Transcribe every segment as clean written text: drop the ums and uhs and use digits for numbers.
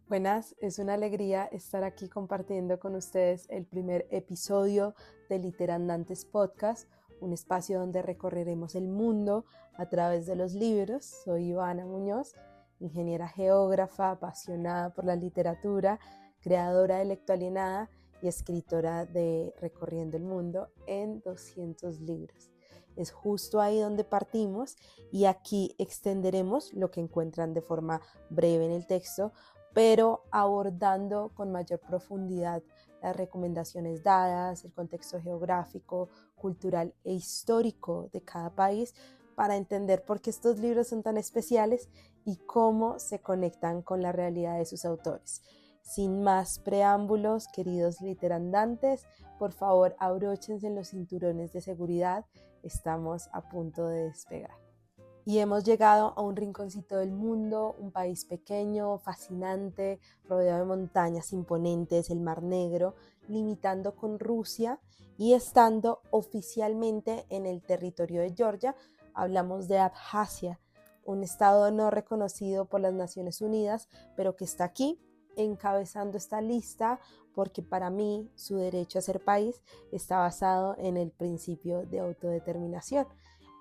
Buenas, es una alegría estar aquí compartiendo con ustedes el primer episodio de Literandantes Podcast, un espacio donde recorreremos el mundo a través de los libros. Soy Ivana Muñoz, ingeniera geógrafa, apasionada por la literatura, creadora de Lectoalienada y escritora de Recorriendo el Mundo en 200 libros. Es justo ahí donde partimos y aquí extenderemos lo que encuentran de forma breve en el texto, pero abordando con mayor profundidad las recomendaciones dadas, el contexto geográfico, cultural e histórico de cada país para entender por qué estos libros son tan especiales y cómo se conectan con la realidad de sus autores. Sin más preámbulos, queridos literandantes, por favor abróchense los cinturones de seguridad, estamos a punto de despegar. Y hemos llegado a un rinconcito del mundo, un país pequeño, fascinante, rodeado de montañas imponentes, el Mar Negro, limitando con Rusia y estando oficialmente en el territorio de Georgia. Hablamos de Abjasia, un estado no reconocido por las Naciones Unidas, pero que está aquí encabezando esta lista porque para mí su derecho a ser país está basado en el principio de autodeterminación.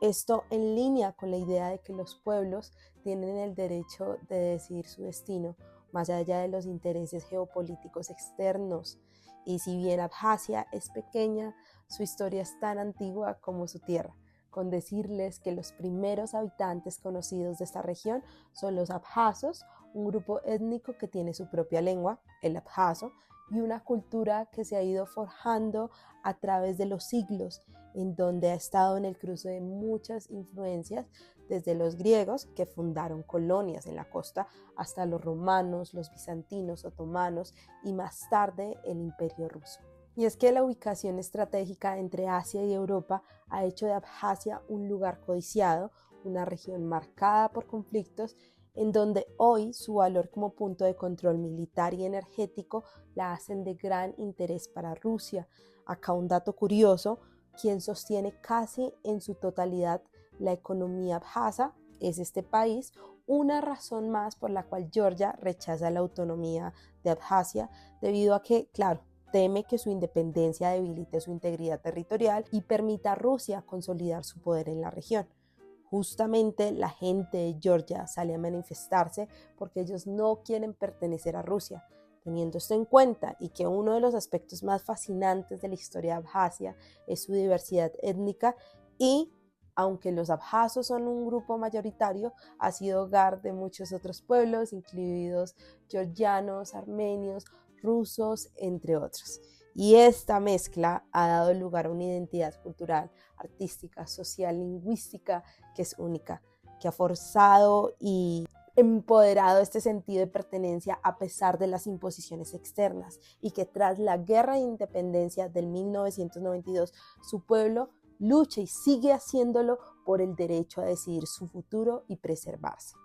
Esto en línea con la idea de que los pueblos tienen el derecho de decidir su destino, más allá de los intereses geopolíticos externos. Y si bien Abjasia es pequeña, su historia es tan antigua como su tierra, con decirles que los primeros habitantes conocidos de esta región son los abjazos, un grupo étnico que tiene su propia lengua, el abjazo, y una cultura que se ha ido forjando a través de los siglos, en donde ha estado en el cruce de muchas influencias, desde los griegos, que fundaron colonias en la costa, hasta los romanos, los bizantinos, otomanos y más tarde el Imperio ruso. Y es que la ubicación estratégica entre Asia y Europa ha hecho de Abjasia un lugar codiciado, una región marcada por conflictos, en donde hoy su valor como punto de control militar y energético la hacen de gran interés para Rusia. Acá un dato curioso: quien sostiene casi en su totalidad la economía abjasa es este país, una razón más por la cual Georgia rechaza la autonomía de Abjasia, debido a que, claro, teme que su independencia debilite su integridad territorial y permita a Rusia consolidar su poder en la región. Justamente la gente de Georgia sale a manifestarse porque ellos no quieren pertenecer a Rusia. Teniendo esto en cuenta y que uno de los aspectos más fascinantes de la historia de Abjasia es su diversidad étnica y, aunque los abjazos son un grupo mayoritario, ha sido hogar de muchos otros pueblos, incluidos georgianos, armenios, rusos, entre otros. Y esta mezcla ha dado lugar a una identidad cultural, artística, social, lingüística que es única, que ha forzado y empoderado este sentido de pertenencia a pesar de las imposiciones externas, y que tras la guerra de independencia del 1992 su pueblo lucha y sigue haciéndolo por el derecho a decidir su futuro y preservarse.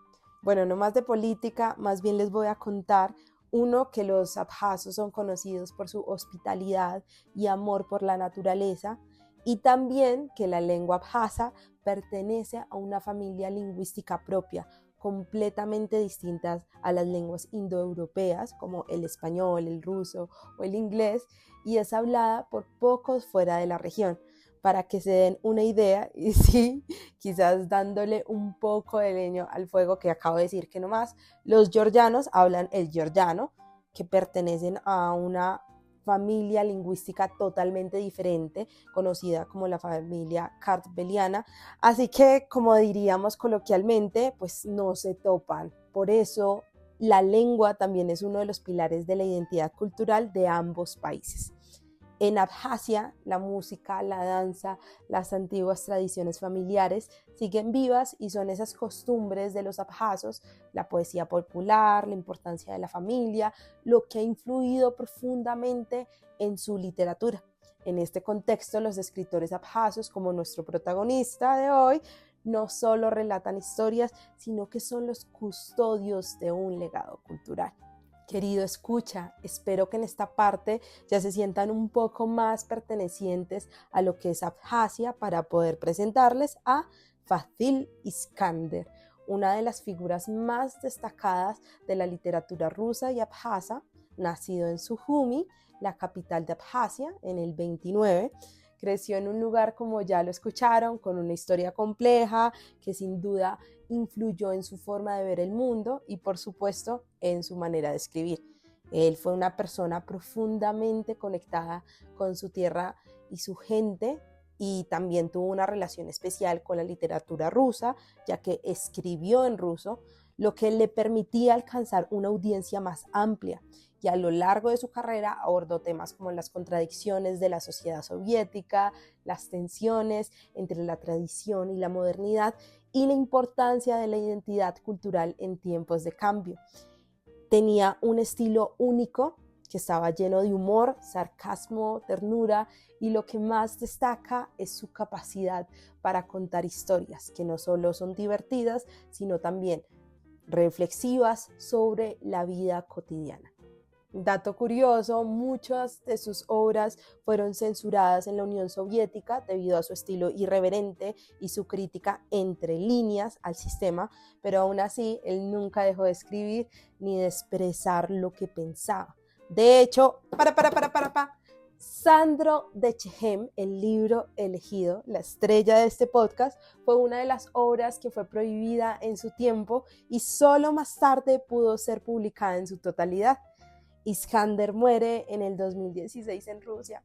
Bueno, no más de política, más bien les voy a contar uno, que los abjazos son conocidos por su hospitalidad y amor por la naturaleza, y también que la lengua abjaza pertenece a una familia lingüística propia, completamente distintas a las lenguas indoeuropeas como el español, el ruso o el inglés, y es hablada por pocos fuera de la región. Para que se den una idea, y sí, quizás dándole un poco de leño al fuego que acabo de decir, que nomás los georgianos hablan el georgiano, que pertenecen a una familia lingüística totalmente diferente, conocida como la familia kartveliana, así que, como diríamos coloquialmente, pues no se topan. Por eso la lengua también es uno de los pilares de la identidad cultural de ambos países. En Abjasia, la música, la danza, las antiguas tradiciones familiares siguen vivas, y son esas costumbres de los abjazos, la poesía popular, la importancia de la familia, lo que ha influido profundamente en su literatura. En este contexto, los escritores abjazos, como nuestro protagonista de hoy, no solo relatan historias, sino que son los custodios de un legado cultural. Querido escucha, espero que en esta parte ya se sientan un poco más pertenecientes a lo que es Abjasia para poder presentarles a Fazil Iskander, una de las figuras más destacadas de la literatura rusa y abjasa, nacido en Sukhumi, la capital de Abjasia, en el 29. Creció en un lugar, como ya lo escucharon, con una historia compleja que sin duda influyó en su forma de ver el mundo y, por supuesto, en su manera de escribir. Él fue una persona profundamente conectada con su tierra y su gente, y también tuvo una relación especial con la literatura rusa, ya que escribió en ruso, lo que le permitía alcanzar una audiencia más amplia. Y a lo largo de su carrera abordó temas como las contradicciones de la sociedad soviética, las tensiones entre la tradición y la modernidad y la importancia de la identidad cultural en tiempos de cambio. Tenía un estilo único que estaba lleno de humor, sarcasmo, ternura, y lo que más destaca es su capacidad para contar historias que no solo son divertidas, sino también reflexivas sobre la vida cotidiana. Dato curioso, muchas de sus obras fueron censuradas en la Unión Soviética debido a su estilo irreverente y su crítica entre líneas al sistema, pero aún así él nunca dejó de escribir ni de expresar lo que pensaba. De hecho, Sandro de Chem, el libro elegido, la estrella de este podcast, fue una de las obras que fue prohibida en su tiempo y solo más tarde pudo ser publicada en su totalidad. Iskander muere en el 2016 en Rusia,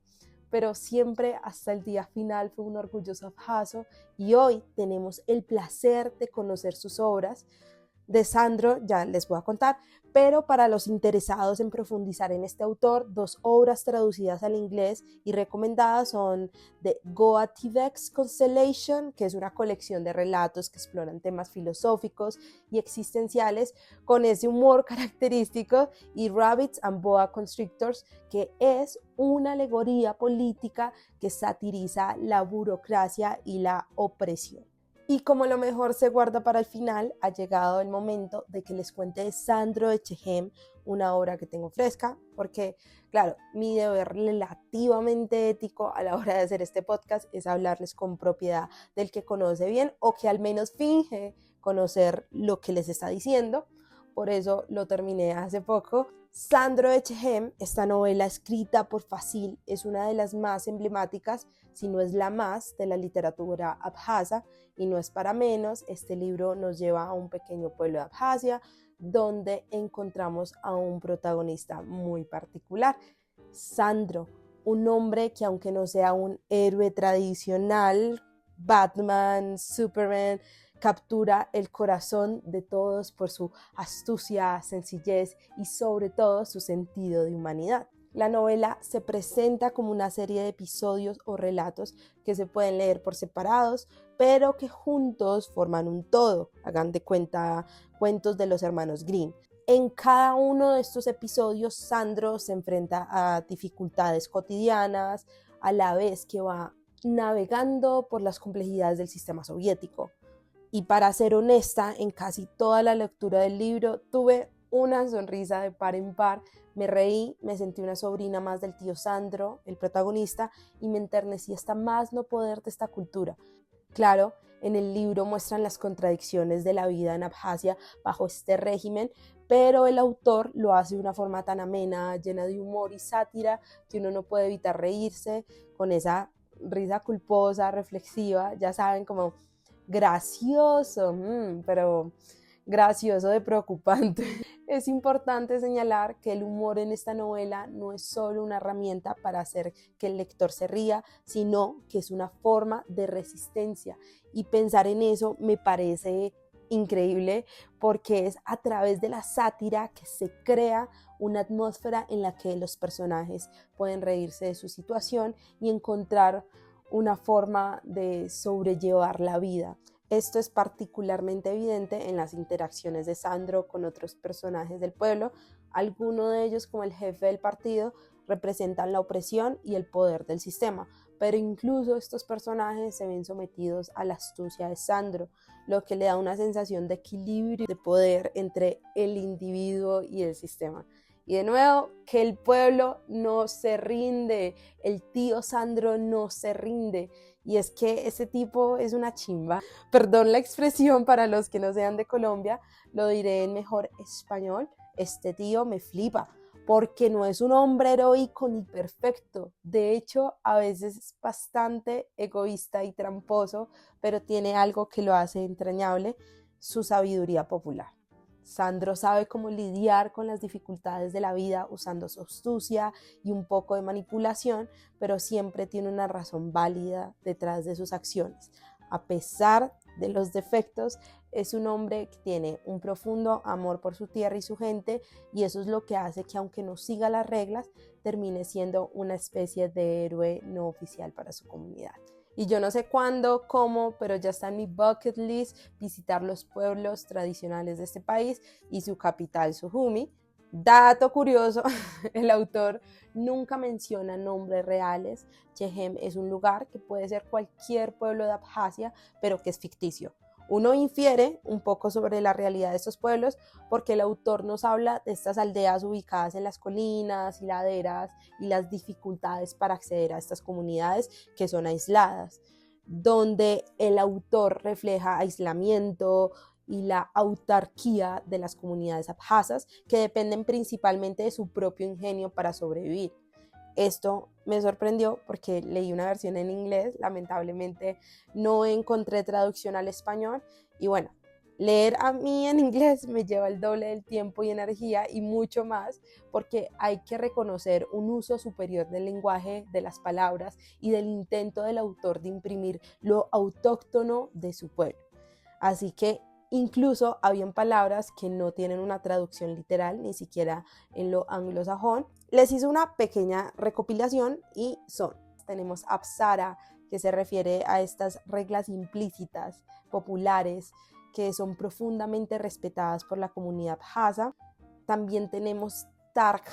pero siempre hasta el día final fue un orgulloso abjaso y hoy tenemos el placer de conocer sus obras. De Sandro ya les voy a contar, pero para los interesados en profundizar en este autor, 2 obras traducidas al inglés y recomendadas son The Goativex Constellation, que es una colección de relatos que exploran temas filosóficos y existenciales con ese humor característico, y Rabbits and Boa Constrictors, que es una alegoría política que satiriza la burocracia y la opresión. Y como lo mejor se guarda para el final, ha llegado el momento de que les cuente de Sandro de Chem, una obra que tengo fresca, porque, claro, mi deber relativamente ético a la hora de hacer este podcast es hablarles con propiedad del que conoce bien o que al menos finge conocer lo que les está diciendo. Por eso lo terminé hace poco. Sandro de Chem, esta novela escrita por Fasil, es una de las más emblemáticas, si no es la más, de la literatura abjasa, y no es para menos. Este libro nos lleva a un pequeño pueblo de Abjasia, donde encontramos a un protagonista muy particular, Sandro, un hombre que, aunque no sea un héroe tradicional, Batman, Superman, captura el corazón de todos por su astucia, sencillez y sobre todo su sentido de humanidad. La novela se presenta como una serie de episodios o relatos que se pueden leer por separados, pero que juntos forman un todo. Hagan de cuenta cuentos de los hermanos Grimm. En cada uno de estos episodios, Sandro se enfrenta a dificultades cotidianas, a la vez que va navegando por las complejidades del sistema soviético. Y para ser honesta, en casi toda la lectura del libro tuve una sonrisa de par en par. Me reí, me sentí una sobrina más del tío Sandro, el protagonista, y me enternecí hasta más no poder de esta cultura. Claro, en el libro muestran las contradicciones de la vida en Abjasia bajo este régimen, pero el autor lo hace de una forma tan amena, llena de humor y sátira, que uno no puede evitar reírse con esa risa culposa, reflexiva, ya saben, como gracioso, pero gracioso de preocupante. Es importante señalar que el humor en esta novela no es solo una herramienta para hacer que el lector se ría, sino que es una forma de resistencia, y pensar en eso me parece increíble, porque es a través de la sátira que se crea una atmósfera en la que los personajes pueden reírse de su situación y encontrar una forma de sobrellevar la vida. Esto es particularmente evidente en las interacciones de Sandro con otros personajes del pueblo. Algunos de ellos, como el jefe del partido, representan la opresión y el poder del sistema, pero incluso estos personajes se ven sometidos a la astucia de Sandro, lo que le da una sensación de equilibrio y de poder entre el individuo y el sistema. Y de nuevo, que el pueblo no se rinde, el tío Sandro no se rinde, Y es que ese tipo es una chimba. Perdón la expresión para los que no sean de Colombia, lo diré en mejor español. Este tío me flipa, porque no es un hombre heroico ni perfecto. De hecho, a veces es bastante egoísta y tramposo, pero tiene algo que lo hace entrañable: su sabiduría popular. Sandro sabe cómo lidiar con las dificultades de la vida usando su astucia y un poco de manipulación, pero siempre tiene una razón válida detrás de sus acciones. A pesar de los defectos, es un hombre que tiene un profundo amor por su tierra y su gente, y eso es lo que hace que, aunque no siga las reglas, termine siendo una especie de héroe no oficial para su comunidad. Y yo no sé cuándo, cómo, pero ya está en mi bucket list visitar los pueblos tradicionales de este país y su capital, Sukhumi. Dato curioso, el autor nunca menciona nombres reales. Chem es un lugar que puede ser cualquier pueblo de Abjasia, pero que es ficticio. Uno infiere un poco sobre la realidad de estos pueblos porque el autor nos habla de estas aldeas ubicadas en las colinas y laderas y las dificultades para acceder a estas comunidades que son aisladas, donde el autor refleja aislamiento y la autarquía de las comunidades abjasas, que dependen principalmente de su propio ingenio para sobrevivir. Esto me sorprendió porque leí una versión en inglés, lamentablemente no encontré traducción al español, y bueno, leer a mí en inglés me lleva el doble del tiempo y energía y mucho más, porque hay que reconocer un uso superior del lenguaje, de las palabras y del intento del autor de imprimir lo autóctono de su pueblo. Así que incluso habían palabras que no tienen una traducción literal, ni siquiera en lo anglosajón. Les hice una pequeña recopilación y son: tenemos Apsara, que se refiere a estas reglas implícitas, populares, que son profundamente respetadas por la comunidad abjasa. También tenemos Tarj,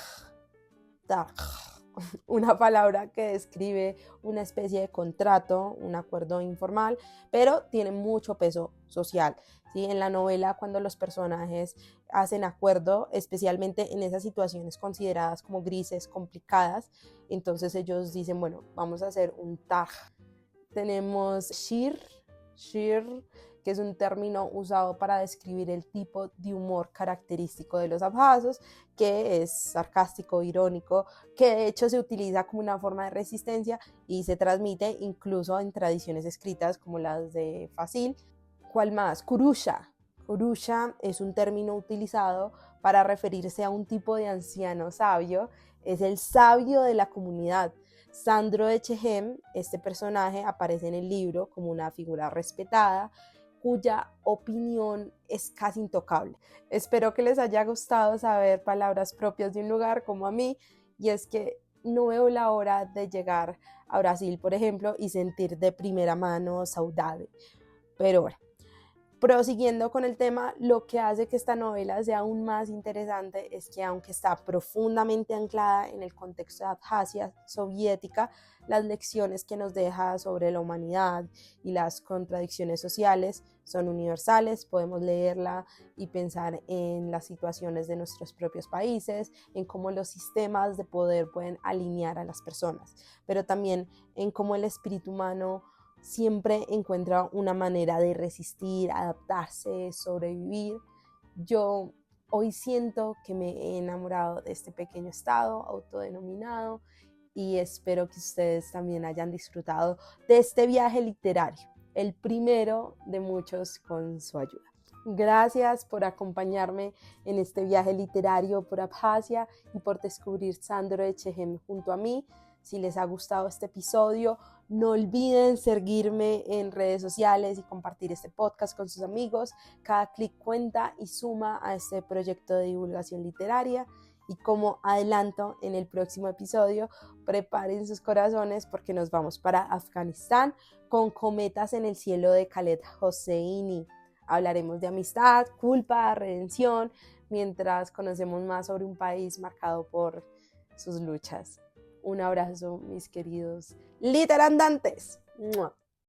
una palabra que describe una especie de contrato, un acuerdo informal, pero tiene mucho peso social, ¿sí? En la novela, cuando los personajes hacen acuerdo, especialmente en esas situaciones consideradas como grises, complicadas, entonces ellos dicen, bueno, vamos a hacer un taj. Tenemos shir, que es un término usado para describir el tipo de humor característico de los abjasos, que es sarcástico, irónico, que de hecho se utiliza como una forma de resistencia y se transmite incluso en tradiciones escritas como las de Fasil. ¿Cuál más? Kurusha. Kurusha es un término utilizado para referirse a un tipo de anciano sabio, es el sabio de la comunidad. Sandro de Chem, este personaje, aparece en el libro como una figura respetada, cuya opinión es casi intocable. Espero que les haya gustado saber palabras propias de un lugar como a mí, y es que no veo la hora de llegar a Brasil, por ejemplo, y sentir de primera mano saudade. Pero bueno, prosiguiendo con el tema, lo que hace que esta novela sea aún más interesante es que, aunque está profundamente anclada en el contexto de Abjasia soviética, las lecciones que nos deja sobre la humanidad y las contradicciones sociales son universales. Podemos leerla y pensar en las situaciones de nuestros propios países, en cómo los sistemas de poder pueden alinear a las personas, pero también en cómo el espíritu humano siempre encuentra una manera de resistir, adaptarse, sobrevivir. Yo hoy siento que me he enamorado de este pequeño estado autodenominado, y espero que ustedes también hayan disfrutado de este viaje literario, el primero de muchos con su ayuda. Gracias por acompañarme en este viaje literario por Abjasia y por descubrir Sandro de Chem junto a mí. Si les ha gustado este episodio, no olviden seguirme en redes sociales y compartir este podcast con sus amigos. Cada clic cuenta y suma a este proyecto de divulgación literaria. Y como adelanto en el próximo episodio, preparen sus corazones porque nos vamos para Afganistán con Cometas en el cielo de Khaled Hosseini. Hablaremos de amistad, culpa, redención, mientras conocemos más sobre un país marcado por sus luchas. Un abrazo, mis queridos literandantes. ¡Mua!